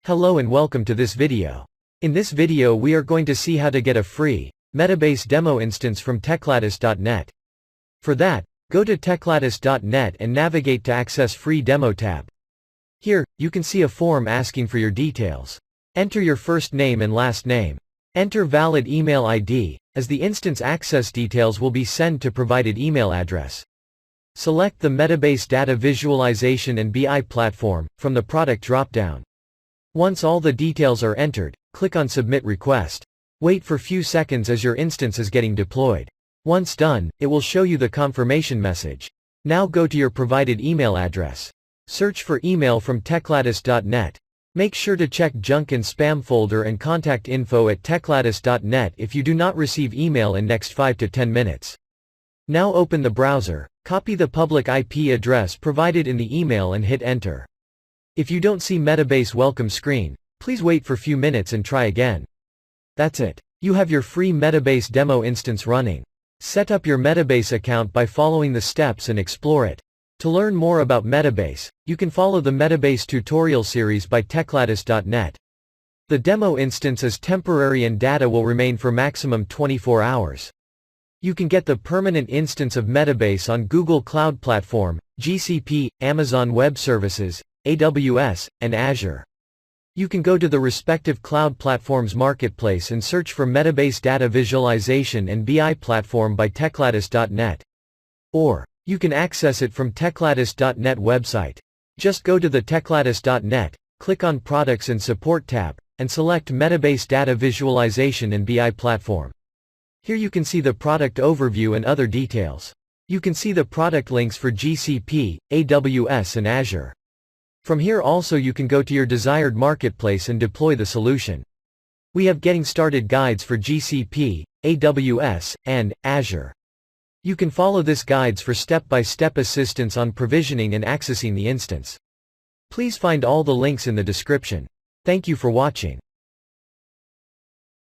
Hello and welcome to this video. In this video we are going to see how to get a free Metabase demo instance from techlattice.net. For that, go to techlattice.net and navigate to Access Free Demo tab. Here, you can see a form asking for your details. Enter your first name and last name. Enter valid email ID, as the instance access details will be sent to provided email address. Select the Metabase Data Visualization and BI platform from the product dropdown. Once all the details are entered, click on Submit Request. Wait for few seconds as your instance is getting deployed. Once done, it will show you the confirmation message. Now go to your provided email address. Search for email from techlattice.net. Make sure to check junk and spam folder and contact info@techlattice.net if you do not receive email in next 5 to 10 minutes. Now open the browser, copy the public IP address provided in the email and hit enter. If you don't see Metabase welcome screen, please wait for few minutes and try again. That's it. You have your free Metabase demo instance running. Set up your Metabase account by following the steps and explore it. To learn more about Metabase, you can follow the Metabase tutorial series by techlattice.net. The demo instance is temporary and data will remain for maximum 24 hours. You can get the permanent instance of Metabase on Google Cloud Platform, GCP, Amazon Web Services, AWS, and Azure. You can go to the respective cloud platforms marketplace and search for Metabase Data Visualization and BI Platform by techlattice.net. Or, you can access it from techlattice.net website. Just go to the techlattice.net, click on Products and Support tab, and select Metabase Data Visualization and BI Platform. Here you can see the product overview and other details. You can see the product links for GCP, AWS and Azure. From here also you can go to your desired marketplace and deploy the solution. We have getting started guides for GCP, AWS, and Azure. You can follow this guides for step-by-step assistance on provisioning and accessing the instance. Please find all the links in the description. Thank you for watching.